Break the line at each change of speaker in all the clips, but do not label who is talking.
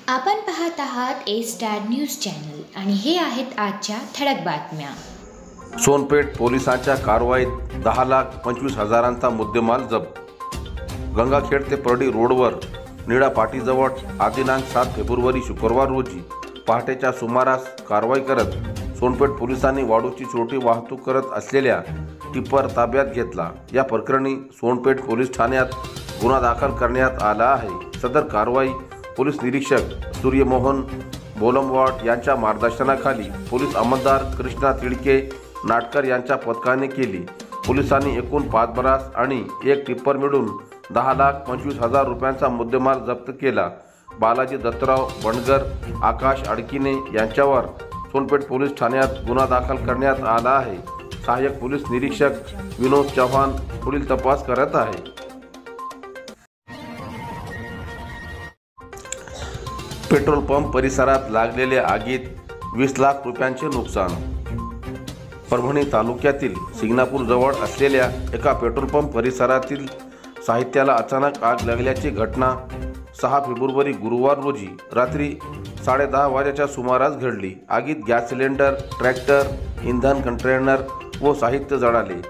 आपण पाहत आहात ए स्टार न्यूज चॅनल आणि हे आहेत आजच्या ठळक बातम्या।
सोनपेठ पोलिसांच्या कारवाईत 10,25,000चा मुद्देमाल जप्त। गंगाखेड ते परडी रोडवर निळा पाटीजवळ दिनांक 7 फेब्रुवारी शुक्रवार रोजी पहाटेच्या सुमारास कारवाई करत सोनपेठ पोलिसांनी वाळूची छोटी वाहतूक करत असलेल्या टिप्पर ताब्यात घेतला। या प्रकरणी सोनपेठ पोलीस ठाण्यात गुन्हा दाखल करण्यात आला आहे। सदर कारवाई पोलीस निरीक्षक सूर्यमोहन बोलमवाड यांच्या मार्गदर्शनाखाली पोलीस अंमलदार कृष्णा तिडके नाटकर यांच्या पथकाने केली। पोलिसांनी एकूण 5 बरास आणि 1 टिप्पर मिळून 10,25,000 रुपयांचा मुद्देमाल जप्त केला। बालाजी दत्तराव बंडगर, आकाश अडकिने यांच्यावर सोनपेठ पोलीस ठाण्यात गुन्हा दाखल करण्यात आला आहे। सहाय्यक पोलीस निरीक्षक विनोद चव्हाण पुढील तपास करत आहे। पेट्रोल पंप परिसरात लागलेल्या आगीत 20 लाख रुपयांचे नुकसान। परभणी तालुक्यातील सिंगणापूर जवळ असलेल्या एका पेट्रोल पंप परिसरातील साहित्याला अचानक आग लागल्याची घटना 6 फेब्रुवारी गुरुवार रोजी रात्री 10:30 वाजेच्या सुमारास घडली। आगीत गॅस सिलेंडर, ट्रॅक्टर, इंधन कंटेनर व साहित्य जळाले।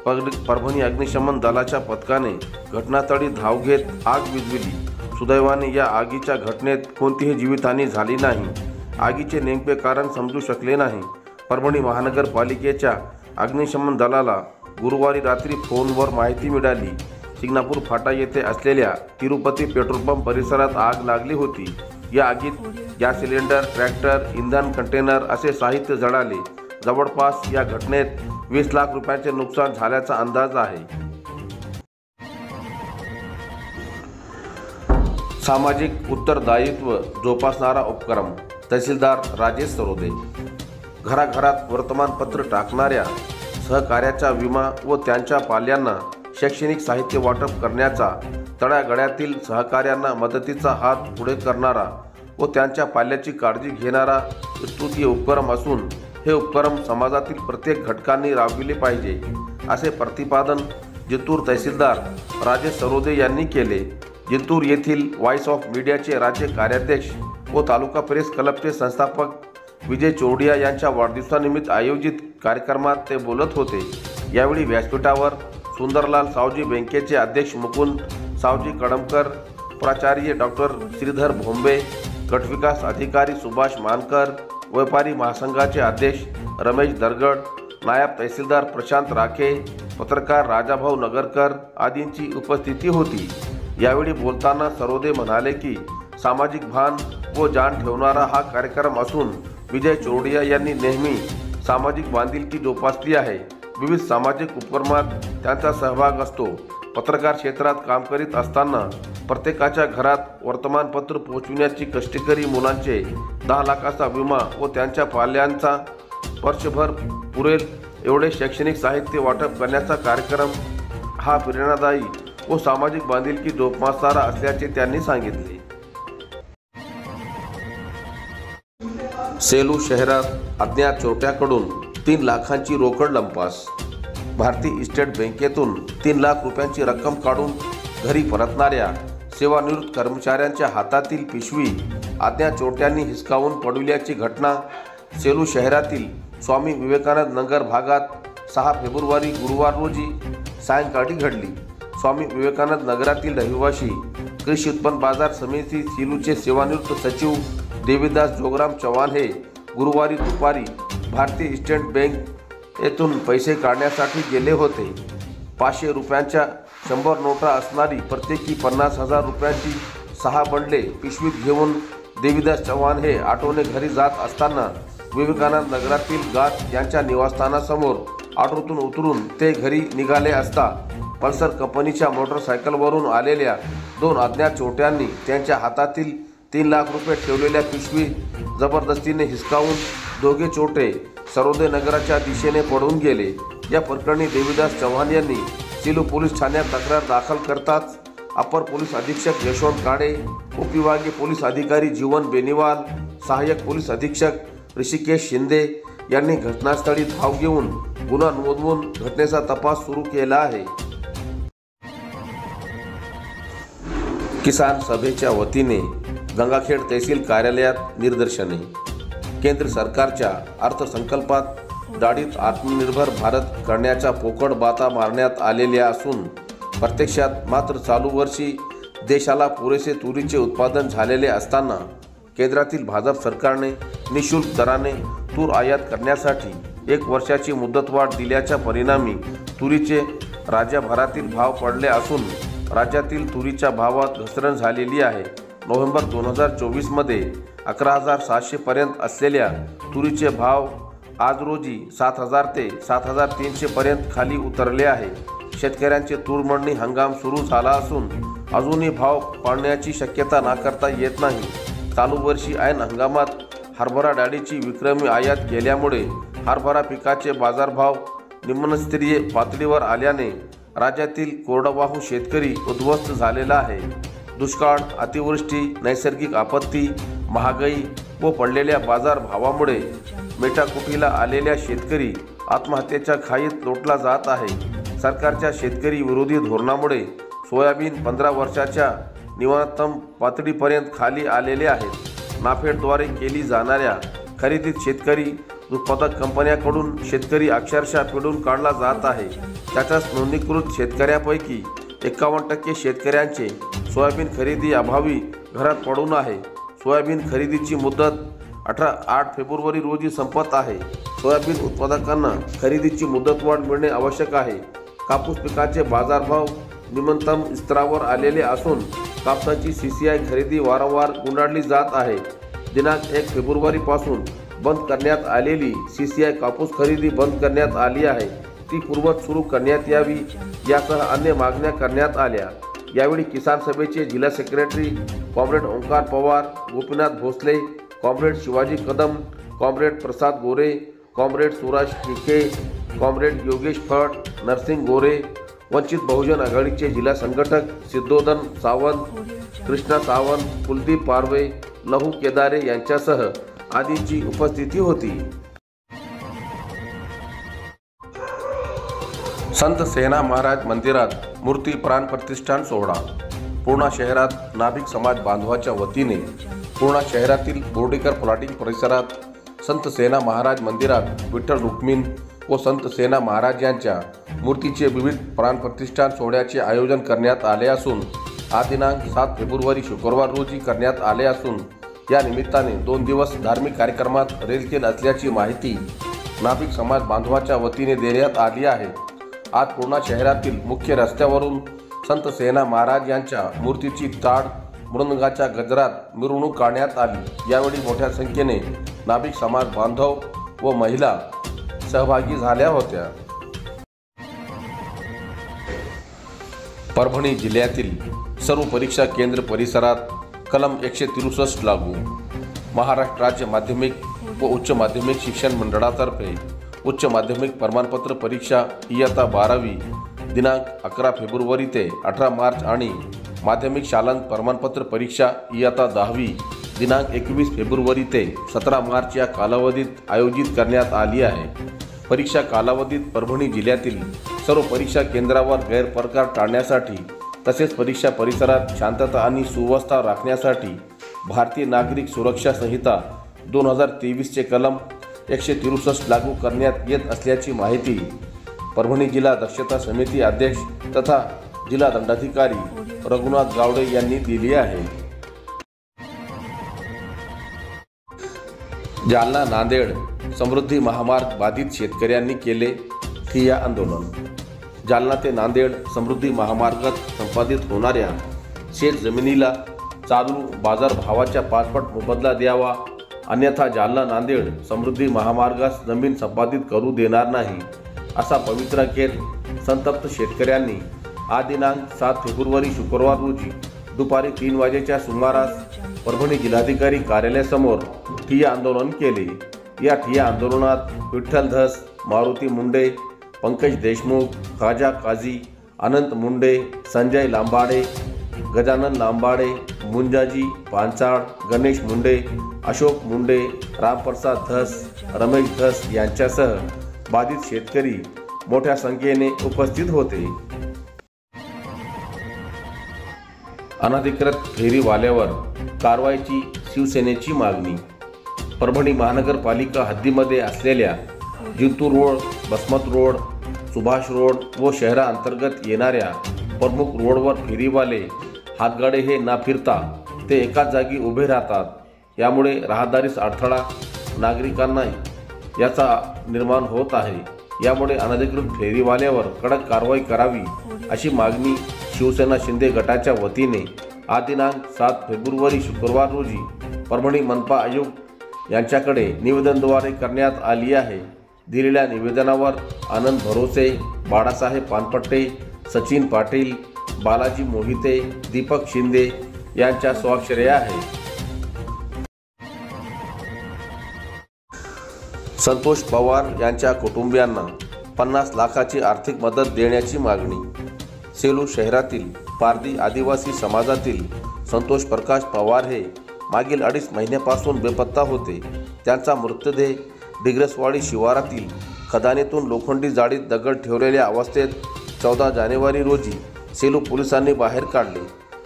परभणी अग्निशमन दलाच्या पथकाने घटनास्थळी धाव घेत आग विझविली। सुदैवाने या आगीच्या घटनेत कोणतीही जीवितहानी झाली नाही। आगीचे नेमके कारण समजू शकले नाही। परभणी महानगरपालिकेच्या अग्निशमन दलाला गुरुवारी रात्री फोनवर माहिती मिळाली। सिंगणापूर फाटा येथे असलेल्या तिरुपती पेट्रोल पंप परिसरात आग लागली होती। या आगीत गॅस सिलेंडर, ट्रॅक्टर, इंधन कंटेनर असे साहित्य जळाले। जवळपास या घटनेत 20 लाख रुपयांचे नुकसान झाल्याचा अंदाज आहे। सामाजिक उत्तरदायित्व जोपासणारा उपक्रम। तहसीलदार राजेश सरोदे। घराघरात वर्तमानपत्र टाकणाऱ्या सहकार्याचा विमा व त्यांच्या पाल्यांना शैक्षणिक साहित्य वाटप करण्याचा, तळागाळातील सहकार्यांना मदतीचा हात पुढे करणारा व त्यांच्या पाल्याची काळजी घेणारा स्तुत्य उपक्रम असून हे उपक्रम समाजातील प्रत्येक घटकांनी राबविले पाहिजे, असे प्रतिपादन जिंतूर तहसीलदार राजेश सरोदे यांनी केले। जिंतूर येथील व्हॉइस ऑफ मीडियाचे राज्य कार्याध्यक्ष व तालुका प्रेस क्लबचे संस्थापक विजय चोरडिया यांच्या वाढदिवसानिमित्त आयोजित कार्यक्रमात ते बोलत होते। यावेळी व्यासपीठावर सुंदरलाल सावजी बँकेचे अध्यक्ष मुकुंद सावजी कळमकर, प्राचार्य डॉक्टर श्रीधर भोंबे, गटविकास अधिकारी सुभाष मानकर, व्यापारी महासंघाचे अध्यक्ष रमेश दरगड, नायब तहसीलदार प्रशांत राखे, पत्रकार राजाभाऊ नगरकर आदींची उपस्थिती होती। यावेळी बोलताना सरोदे म्हणाले की सामाजिक भान व जाण ठेवणारा हा कार्यक्रम असून विजय चोरडिया यांनी नेहमी सामाजिक बांधिलकी जोपासली आहे। विविध सामाजिक उपक्रमात त्यांचा सहभाग असतो। पत्रकार क्षेत्रात काम करीत असताना प्रत्येकाच्या घरात वर्तमानपत्र पोहोचविण्याची कष्टकरी मुलांचे 10 लाखाचा विमा व त्यांच्या पाल्यांचा वर्षभर पुरेल एवढे शैक्षणिक साहित्य वाटप करण्याचा कार्यक्रम हा प्रेरणादायी व सामाजिक बांधिलकी जोपासणारा असल्याचे त्यांनी सांगितले। सेलू शहरात अज्ञात चोरट्याकडून 3 लाखांची रोकड लंपास। भारतीय स्टेट बँकेतून 3 लाख रुपयांची रक्कम काढून घरी परतणाऱ्या सेवानिवृत्त कर्मचाऱ्यांच्या हातातील पिशवी अज्ञात चोरट्यांनी हिसकावून पडविल्याची घटना सेलू शहरातील स्वामी विवेकानंद नगर भागात 6 फेब्रुवारी गुरुवार रोजी सायंकाळी घडली। स्वामी विवेकानंद नगरातील रहिवासी कृषी उत्पन्न बाजार समिती सेलूचे सेवानिवृत्त सचिव देवीदास जोगराम चव्हाण हे गुरुवारी दुपारी भारतीय स्टेट बँक येथून पैसे काढण्यासाठी गेले होते। 500 रुपयांच्या 100 नोटा असणारी प्रत्येकी 50,000 रुपयांची 6 बंडले पिशवीत घेऊन देवीदास चव्हाण हे ऑटोने घरी जात असताना विवेकानंद नगरातील गात यांच्या निवासस्थानासमोर ऑटोतून उतरून ते घरी निघाले असता पल्सर कंपनीच्या मोटरसायकलवरून आलेल्या 2 अज्ञात चोरट्यांनी त्यांच्या हातातील 3 लाख रुपये ठेवलेल्या पिशवी जबरदस्तीने हिसकावून दोघे चोरटे सरोदे नगराच्या दिशेने पळून गेले। या प्रकरणी देवीदास चव्हाण यांनी सेलू पोलीस ठाण्यात तक्रार दाखल करताच अपर पोलीस अधीक्षक यशवंत काळे, उपविभागीय पोलीस अधिकारी जीवन बेनीवाल, सहाय्यक पोलीस अधीक्षक ऋषिकेश शिंदे यांनी घटनास्थळी धाव घेऊन गुन्हा नोंदवून घटनेचा तपास सुरू केला आहे। किसान सभेच्या वतीने गंगाखेड तहसील कार्यालयात निदर्शने। केंद्र सरकारच्या अर्थसंकल्पात दाढीत आत्मनिर्भर भारत करण्याच्या पोकळ बाता मारण्यात आलेल्या असून प्रत्यक्षात मात्र चालू वर्षी देशाला पुरेसे तुरीचे उत्पादन झालेले असताना केंद्रातील भाजप सरकारने निशुल्क दराने तूर आयात करण्यासाठी 1 वर्षाची मुदतवाढ दिल्याच्या परिणामी तुरीचे राज्यभरातील भाव पडले असून राज्यातील तुरीच्या भावात घसरण झालेली आहे। नोव्हेंबर 2024 मध्ये 11,700 पर्यंत असलेल्या तुरीचे भाव आज रोजी 7,000 ते 7,300 पर्यंत खाली उतरले आहे। शेतकऱ्यांचे तूर मळणी हंगाम सुरू झाला असून अजूनही भाव पडण्याची शक्यता नाकारता येत नाही। चालू वर्षी ऐन हंगामात हरभरा डाळीची विक्रमी आयात केल्यामुळे हरभरा पिकाचे बाजारभाव निम्नस्तरीय पातळीवर आल्याने राज्यातील कोरडवाहू शेतकरी उद्ध्वस्त झालेला आहे। दुष्काळ, अतिवृष्टी, नैसर्गिक आपत्ती, महागाई व पडलेल्या बाजारभावामुळे मेटाकुटीला आलेल्या शेतकरी आत्महत्येच्या खाईत लोटला जात आहे। सरकारच्या शेतकरी विरोधी धोरणामुळे सोयाबीन 15 वर्षाच्या निम्नतम पातळीपर्यंत खाली आलेले आहेत। नाफेडद्वारे केली जाणाऱ्या खरेदीत शेतकरी उत्पादक कंपन्यांकडून शेतकरी अक्षरशः पिळून काढला जात आहे। त्याच्याच नोंदणीकृत शेतकऱ्यांपैकी 51% शेतकऱ्यांचे सोयाबीन खरेदी अभावी घरात पडून आहे। सोयाबीन खरेदीची मुदत 8 फेब्रुवारी रोजी संपत आहे। सोयाबीन उत्पादकांना खरेदीची मुदतवाढ मिळणे आवश्यक आहे। कापूस पिकाचे बाजारभाव निम्नतम स्तरावर आलेले असून कापसाची CCI खरेदी वारंवार गुंडाळली जात आहे। दिनांक 1 फेब्रुवारीपासून बंद करण्यात आलेली CCI कापूस खरेदी बंद करण्यात आली आहे। ती पूर्ववत सुरू करण्यात यावी यासह अन्य मागण्या करण्यात आल्या। यावेळी किसान सभेचे जिल्हा secretary comrade Onkar Pawar, Gopinath Bhosale, comrade Shivaji Kadam, comrade Prasad Gore, comrade Suraj Tike, comrade Yogesh Phad, Narsing Gore, Vanchit Bahujan आघाडीचे जिल्हा संघटक सिद्धोदन सावंत, कृष्णा सावंत, कुलदीप पारवे, लहू केदारे यांच्यासह आदींची उपस्थिती होती। संत सेना महाराज मंदिरात मूर्ती प्राण प्रतिष्ठान सोहळा। पूर्णा शहरात नाभिक समाज बांधवाच्या वतीने पूर्णा शहरातील बोर्डीकर प्लॉटिंग परिसरात संत सेना महाराज मंदिरात विठ्ठल रुक्मिण व संत सेना महाराज यांच्या मूर्तीचे विविध प्राण प्रतिष्ठान सोहळ्याचे आयोजन करण्यात आले असून आज दिनांक 7 फेब्रुवारी शुक्रवार रोजी करण्यात आले असून या निमित्ताने 2 दिवस धार्मिक कार्यक्रमात रेलचेल असल्याची माहिती नाभिक समाज बांधवाच्या वतीने देण्यात आली आहे। आज पूर्णा शहरातील मुख्य रस्त्यावरून संत सेना महाराज यांच्या मूर्तीची ताड मृदंगाच्या गजरात मिरवणूक काढण्यात आली। यावेळी मोठ्या संख्येने नाभिक समाज बांधव व महिला सहभागी झाल्या होत्या। परभणी जिल्ह्यातील सर्व परीक्षा केंद्र परिसरात कलम 163 लागू। महाराष्ट्र राज्य माध्यमिक व उच्च माध्यमिक शिक्षण मंडळातर्फे उच्च माध्यमिक प्रमाणपत्र परीक्षा इयत्ता 12वी दिनांक 11 फेब्रुवारी ते 18 मार्च आणि माध्यमिक शालांत प्रमाणपत्र परीक्षा इयत्ता 10वी दिनांक 21 फेब्रुवारी ते 17 मार्च या कालावधीत आयोजित करण्यात आली आहे। परीक्षा कालावधीत परभणी जिल्ह्यातील सर्व परीक्षा केंद्रावर गैरप्रकार टाळण्यासाठी तसेच परीक्षा परिसरात शांतता आणि सुव्यवस्था राखण्यासाठी भारतीय नागरिक सुरक्षा संहिता 2023 चे कलम 163 लागू करण्यात येत असल्याची माहिती परभणी जिल्हा दक्षता समिती अध्यक्ष तथा जिल्हा दंडाधिकारी रघुनाथ गावडे यांनी दिली आहे। जालना नांदेड समृद्धी महामार्ग बाधित शेतकऱ्यांनी केले ठिय्या आंदोलन। जालना ते नांदेड समृद्धी महामार्गात संपादित होणाऱ्या शेत जमिनीला चालू बाजार भावाच्या 5 पट मोबदला द्यावा, अन्यथा जालना नांदेड समृद्धी महामार्गास जमीन संपादित करू देणार नाही, असा पवित्रा केर संतप्त शेतकऱ्यांनी आज दिनांक 7 फेब्रुवारी शुक्रवार रोजी दुपारी 3 वाजेच्या सुमारास परभणी जिल्हाधिकारी कार्यालयासमोर ठिय्या आंदोलन केले। या ठिय्या आंदोलनात विठ्ठल धस, मारुती मुंडे, पंकज देशमुख, खाजा काझी, अनंत मुंडे, संजय लांबाडे, गजानन लांबाडे, मुंजाजी पांचाळ, गणेश मुंडे, अशोक मुंडे, रामप्रसाद धस, रमेश धस यांच्यासह बाधित शेतकरी मोठ्या संख्येने उपस्थित होते। अनधिकृत फेरीवाल्यावर कारवाईची शिवसेनेची मागणी. परभणी महानगरपालिका हद्दीमध्ये असलेल्या Jintur road, Basmat road, Subhash road व शहराअंतर्गत येणाऱ्या प्रमुख रोडवर फेरीवाले हातगाडे हे न फिरता ते एकाच जागी उभे राहतात. यामुळे राहदारीस अडथळा नागरिकांना याचा निर्माण होत आहे. यामुळे अनधिकृत फेरीवाल्यावर कडक कारवाई करावी अशी मागणी शिवसेना शिंदे गटाच्या वतीने आज दिनांक 7 फेब्रुवारी शुक्रवार रोजी परभणी मनपा आयुक्त यांच्याकडे निवेदनाद्वारे करण्यात आली आहे. दिलेल्या निवेदनावर आनंद भरोसे, बाळासाहेब पानपट्टे, सचिन पाटील, बालाजी मोहिते, दीपक शिंदे यांच्या स्वाक्षऱ्या आहेत. संतोष पवार यांच्या कुटुंबियांना 50 लाखाची आर्थिक मदत देण्याची मागणी. सेलू शहरातील पारधी आदिवासी समाजातील संतोष प्रकाश पवार हे मागील 2.5 महिन्यापासून बेपत्ता होते. त्यांचा मृतदेह डिग्रसवाडी शिवारातील खदानीतून लोखंडी जाळीत दगड ठेवलेल्या अवस्थेत 14 जानेवारी रोजी सेलू पोलिसांनी बाहेर काढले.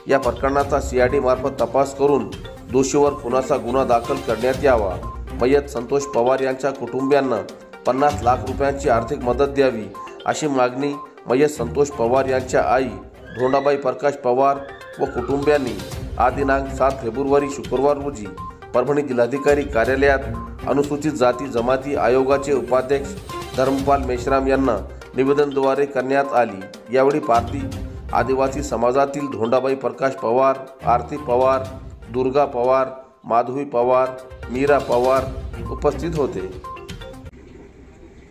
या प्रकरणाचा CID मार्फत तपास करून दोषीवर खुनाचा गुन्हा दाखल करण्यात यावा. मयत संतोष पवार यांच्या कुटुंबियांना 50 लाख रुपयांची आर्थिक मदत द्यावी अशी मागणी मयत संतोष पवार यांच्या आई धोंडाबाई प्रकाश पवार व कुटुंबियांनी आज दिनांक 7 फेब्रुवारी शुक्रवार रोजी परभणी जिल्हाधिकारी कार्यालयात अनुसूचित जाती जमाती आयोगाचे उपाध्यक्ष धर्मपाल मेश्राम यांना निवेदनाद्वारे करण्यात आली. यावेळी पारधी आदिवासी समाजातील धोंडाबाई प्रकाश पवार, आरती पवार, दुर्गा पवार, माधवी पवार, मीरा पवार उपस्थित होते.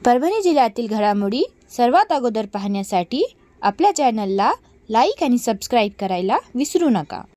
परभणी जिल्ह्यातील घडामोडी सर्वात अगोदर पाहण्यासाठी आपल्या चॅनलला लाईक आणि सबस्क्राईब करायला विसरू नका.